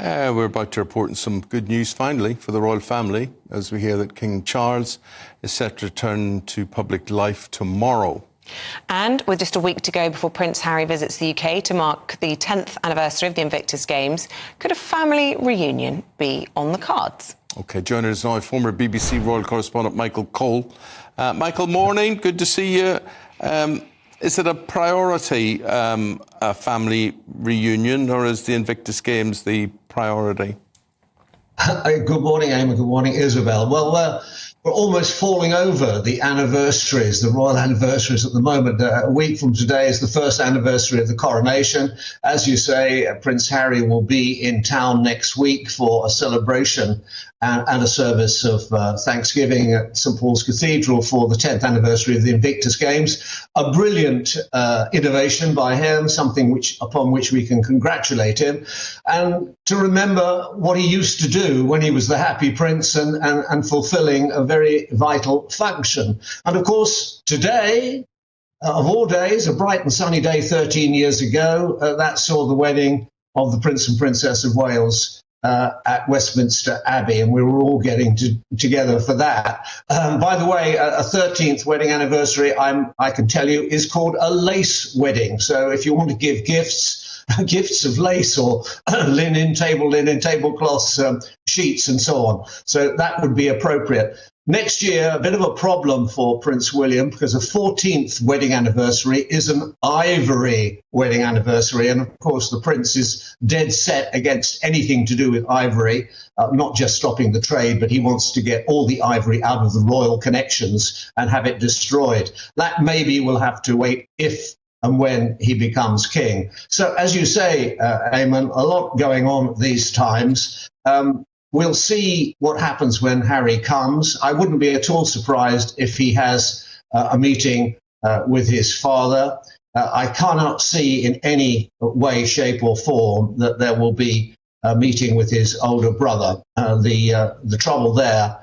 We're about to report on some good news finally for the royal family as we hear that King Charles is set to return to public life tomorrow. And with just a week to go before Prince Harry visits the UK to mark the 10th anniversary of the Invictus Games, could a family reunion be on the cards? OK, joining us now, former BBC royal correspondent Michael Cole. Michael, morning, good to see you. Is it a priority, a family reunion, or is the Invictus Games the priority? Good morning, Eamon. Good morning, Isabel. Well, we're almost falling over the anniversaries, the royal anniversaries at the moment. A week from today is the first anniversary of the coronation. As you say, Prince Harry will be in town next week for a celebration and a service of Thanksgiving at St Paul's Cathedral for the 10th anniversary of the Invictus Games. A brilliant innovation by him, something upon which we can congratulate him, and to remember what he used to do when he was the Happy Prince and fulfilling a very vital function. And of course, today, of all days, a bright and sunny day 13 years ago, that saw the wedding of the Prince and Princess of Wales at Westminster Abbey, and we were all getting together for that. By the way, a 13th wedding anniversary, I can tell you, is called a lace wedding. So if you want to give gifts of lace or linen, tablecloths, sheets and so on, so that would be appropriate. Next year, a bit of a problem for Prince William, because a 14th wedding anniversary is an ivory wedding anniversary. And of course, the Prince is dead set against anything to do with ivory, not just stopping the trade, but he wants to get all the ivory out of the royal connections and have it destroyed. That maybe will have to wait if and when he becomes king. So as you say, Eamon, a lot going on these times. We'll see what happens when Harry comes. I wouldn't be at all surprised if he has a meeting with his father. I cannot see in any way, shape or form that there will be a meeting with his older brother. The trouble there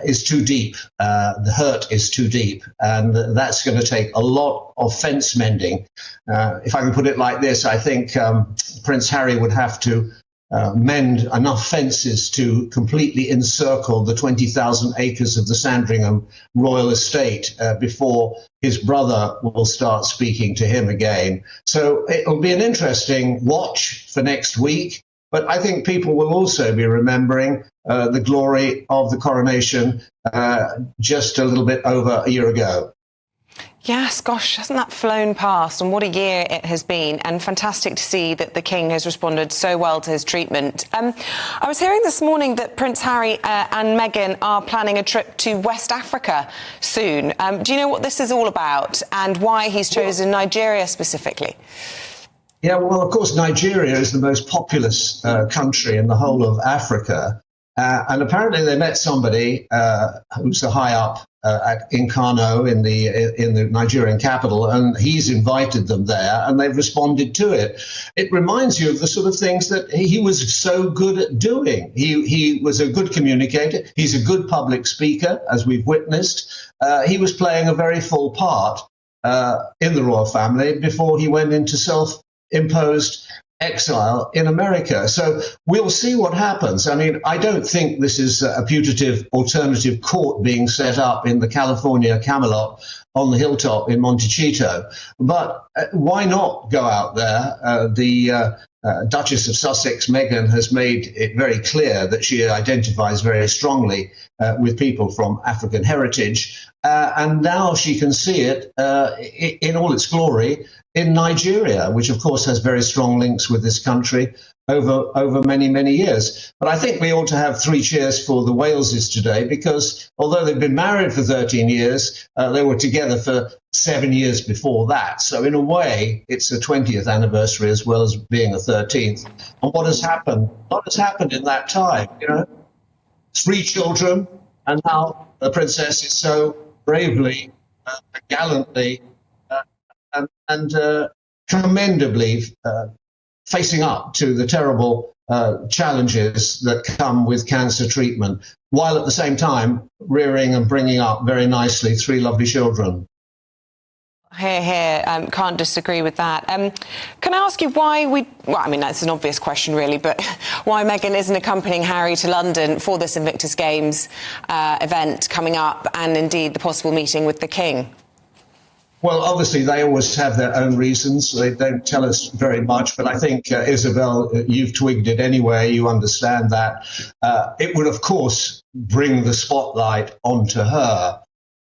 is too deep. The hurt is too deep, and that's going to take a lot of fence mending. If I can put it like this, I think Prince Harry would have to mend enough fences to completely encircle the 20,000 acres of the Sandringham royal estate before his brother will start speaking to him again. So it'll be an interesting watch for next week. But I think people will also be remembering the glory of the coronation just a little bit over a year ago. Yes, gosh, hasn't that flown past? And what a year it has been. And fantastic to see that the King has responded so well to his treatment. I was hearing this morning that Prince Harry and Meghan are planning a trip to West Africa soon. Do you know what this is all about and why he's chosen Nigeria specifically? Yeah, well, of course, Nigeria is the most populous country in the whole of Africa. And apparently they met somebody who's high up in Kano in the Nigerian capital, and he's invited them there, and they've responded to it. It reminds you of the sort of things that he was so good at doing. He was a good communicator. He's a good public speaker, as we've witnessed. He was playing a very full part in the royal family before he went into self-imposed exile in America. So we'll see what happens. I mean, I don't think this is a putative alternative court being set up in the California Camelot on the hilltop in Montecito. But why not go out there? The Duchess of Sussex, Meghan, has made it very clear that she identifies very strongly with people from African heritage. And now she can see it in all its glory in Nigeria, which of course has very strong links with this country over many, many years. But I think we ought to have three cheers for the Waleses today, because although they've been married for 13 years, they were together for 7 years before that. So in a way, it's a 20th anniversary as well as being a 13th. And what has happened? What has happened in that time? You know, 3 children, and now the princess is so bravely, gallantly, and commendably facing up to the terrible challenges that come with cancer treatment, while at the same time rearing and bringing up very nicely 3 lovely children. Here, can't disagree with that. Can I ask you why well, I mean, that's an obvious question, really, but why Meghan isn't accompanying Harry to London for this Invictus Games event coming up, and indeed the possible meeting with the King? Well, obviously, they always have their own reasons. They don't tell us very much, but I think, Isabel, you've twigged it anyway. You understand that. It would, of course, bring the spotlight onto her.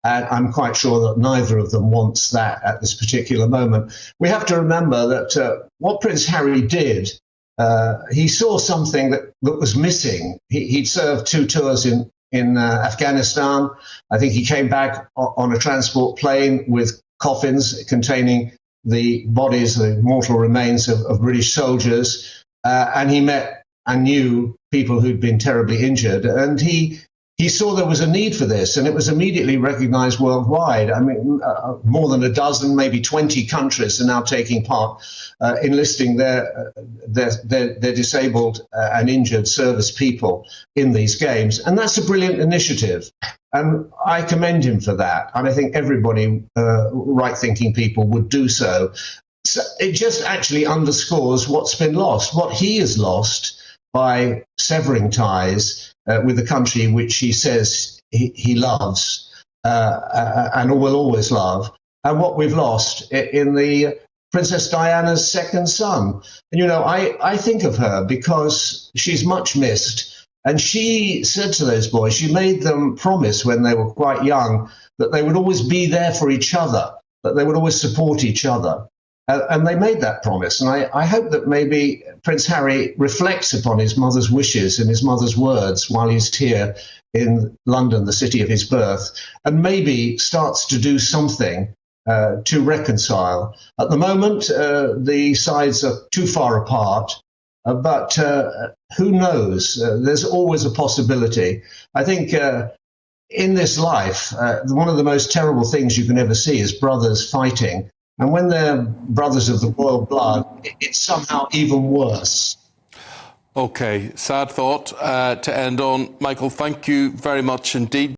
And I'm quite sure that neither of them wants that at this particular moment. We have to remember that what Prince Harry did, he saw something that was missing. He'd served 2 tours in Afghanistan. I think he came back on a transport plane with coffins containing the bodies, the mortal remains of British soldiers. And he met and knew people who'd been terribly injured. And he saw there was a need for this, and it was immediately recognized worldwide. I mean, more than a dozen, maybe 20 countries are now taking part, enlisting their disabled and injured service people in these games. And that's a brilliant initiative. And I commend him for that. And I think everybody, right-thinking people, would do so. So it just actually underscores what's been lost, what he has lost by severing ties with the country which he says he loves and will always love, and what we've lost in the Princess Diana's second son. And, you know, I think of her because she's much missed. And she said to those boys, she made them promise when they were quite young that they would always be there for each other, that they would always support each other. And they made that promise. And I hope that maybe Prince Harry reflects upon his mother's wishes and his mother's words while he's here in London, the city of his birth, and maybe starts to do something to reconcile. At the moment, the sides are too far apart, but who knows? There's always a possibility. I think in this life, one of the most terrible things you can ever see is brothers fighting. And when they're brothers of the royal blood, it's somehow even worse. OK, sad thought to end on. Michael, thank you very much indeed.